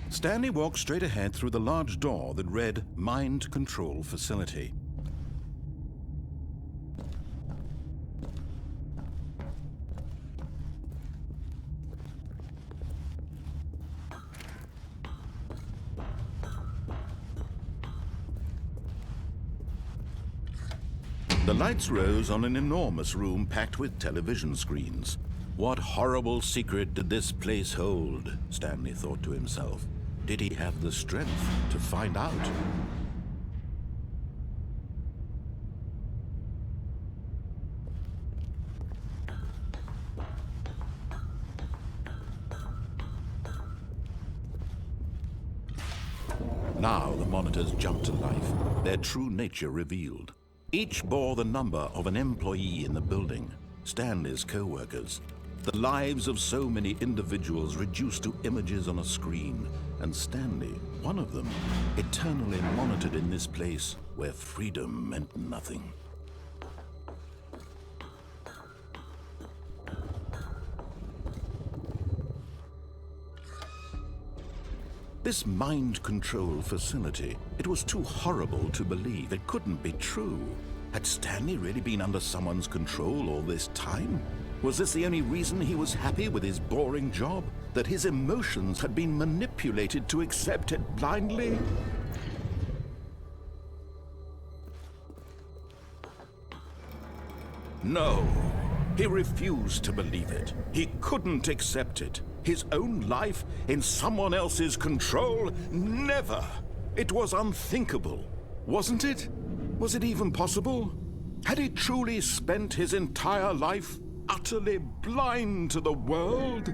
Stanley walked straight ahead through the large door that read Mind Control Facility. The lights rose on an enormous room packed with television screens. What horrible secret did this place hold? Stanley thought to himself. Did he have the strength to find out? Now the monitors jumped to life, their true nature revealed. Each bore the number of an employee in the building, Stanley's co-workers. The lives of so many individuals reduced to images on a screen, and Stanley, one of them, eternally monitored in this place where freedom meant nothing. This mind control facility, it was too horrible to believe. It couldn't be true. Had Stanley really been under someone's control all this time? Was this the only reason he was happy with his boring job? That his emotions had been manipulated to accept it blindly? No, he refused to believe it. He couldn't accept it. His own life in someone else's control? Never! It was unthinkable, wasn't it? Was it even possible? Had he truly spent his entire life utterly blind to the world?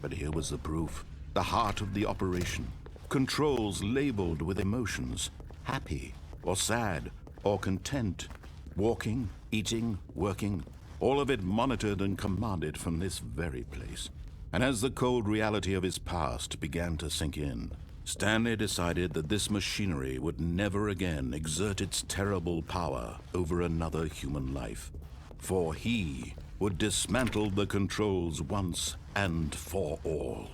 But here was the proof. The heart of the operation. Controls labeled with emotions. Happy, or sad, or content. Walking, eating, working. All of it monitored and commanded from this very place. And as the cold reality of his past began to sink in, Stanley decided that this machinery would never again exert its terrible power over another human life. For he would dismantle the controls once and for all.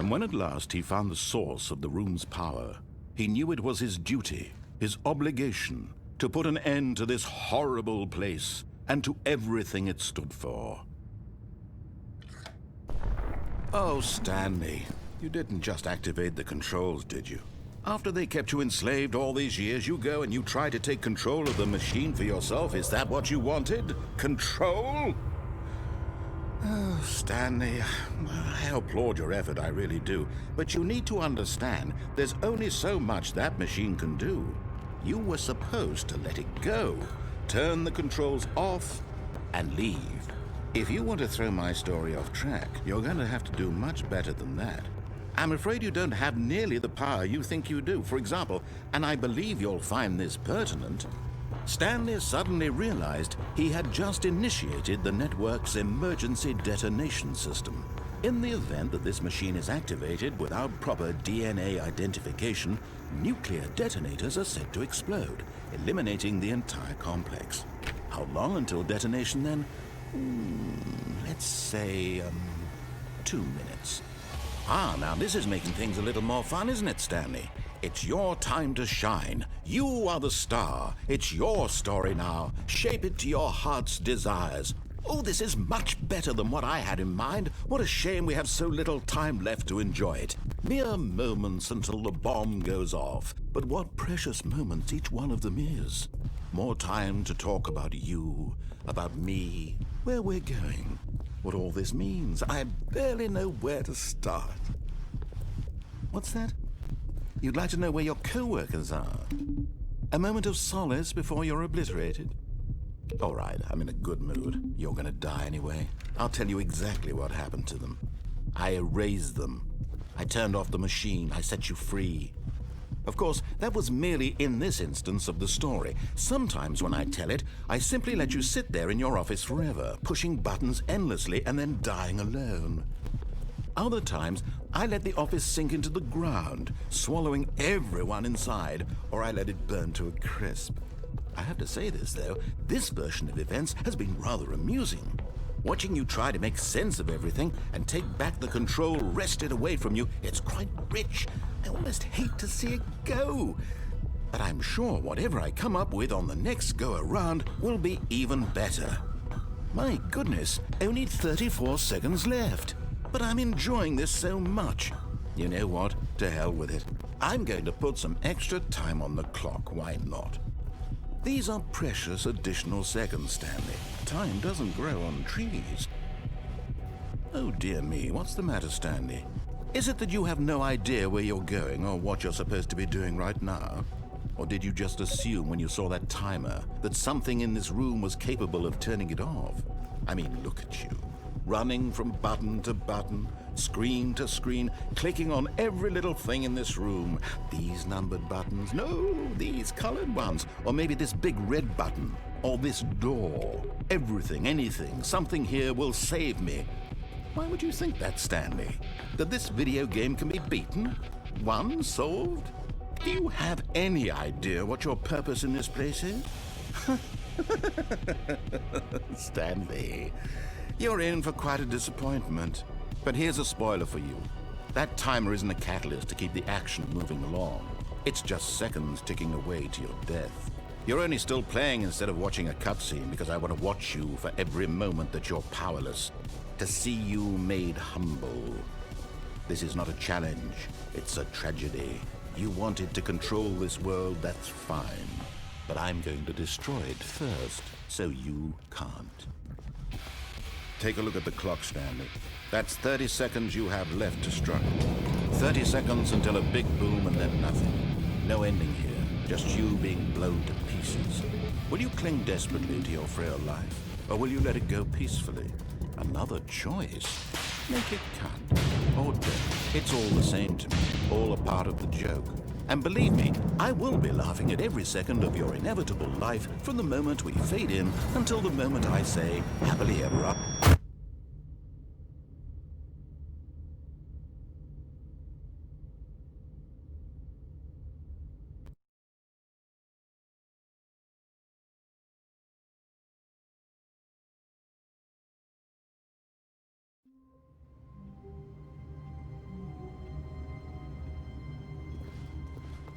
And when at last he found the source of the room's power, he knew it was his duty, his obligation, to put an end to this horrible place and to everything it stood for. Oh, Stanley, you didn't just activate the controls, did you? After they kept you enslaved all these years, you go and you try to take control of the machine for yourself. Is that what you wanted? Control? Oh, Stanley, I applaud your effort, I really do. But you need to understand, there's only so much that machine can do. You were supposed to let it go, turn the controls off, and leave. If you want to throw my story off track, you're going to have to do much better than that. I'm afraid you don't have nearly the power you think you do. For example, and I believe you'll find this pertinent, Stanley suddenly realized he had just initiated the network's emergency detonation system. In the event that this machine is activated without proper DNA identification, nuclear detonators are said to explode, eliminating the entire complex. How long until detonation then? Let's say, 2 minutes. Now this is making things a little more fun, isn't it, Stanley? It's your time to shine. You are the star. It's your story now. Shape it to your heart's desires. Oh, this is much better than what I had in mind. What a shame we have so little time left to enjoy it. Mere moments until the bomb goes off. But what precious moments each one of them is. More time to talk about you, about me, where we're going, what all this means. I barely know where to start. What's that? You'd like to know where your co-workers are? A moment of solace before you're obliterated? All right, I'm in a good mood. You're gonna die anyway. I'll tell you exactly what happened to them. I erased them. I turned off the machine. I set you free. Of course, that was merely in this instance of the story. Sometimes when I tell it, I simply let you sit there in your office forever, pushing buttons endlessly and then dying alone. Other times, I let the office sink into the ground, swallowing everyone inside, or I let it burn to a crisp. I have to say this, though, this version of events has been rather amusing. Watching you try to make sense of everything and take back the control wrested away from you, it's quite rich. I almost hate to see it go. But I'm sure whatever I come up with on the next go-around will be even better. My goodness, only 34 seconds left. But I'm enjoying this so much. You know what? To hell with it. I'm going to put some extra time on the clock. Why not? These are precious additional seconds, Stanley. Time doesn't grow on trees. Oh dear me, what's the matter, Stanley? Is it that you have no idea where you're going or what you're supposed to be doing right now? Or did you just assume when you saw that timer that something in this room was capable of turning it off? I mean, look at you. Running from button to button, screen to screen, clicking on every little thing in this room. These numbered buttons, no, these colored ones, or maybe this big red button, or this door. Everything, anything, something here will save me. Why would you think that, Stanley? That this video game can be beaten? Won? Solved? Do you have any idea what your purpose in this place is? Stanley, you're in for quite a disappointment. But here's a spoiler for you. That timer isn't a catalyst to keep the action moving along. It's just seconds ticking away to your death. You're only still playing instead of watching a cutscene because I want to watch you for every moment that you're powerless. To see you made humble. This is not a challenge. It's a tragedy. You wanted to control this world, that's fine. But I'm going to destroy it first, so you can't. Take a look at the clock, Stanley. That's 30 seconds you have left to struggle. 30 seconds until a big boom and then nothing. No ending here, just you being blown to pieces. Will you cling desperately to your frail life, or will you let it go peacefully? Another choice. Make it count. Or don't. It's all the same to me, all a part of the joke. And believe me, I will be laughing at every second of your inevitable life from the moment we fade in until the moment I say, happily ever after.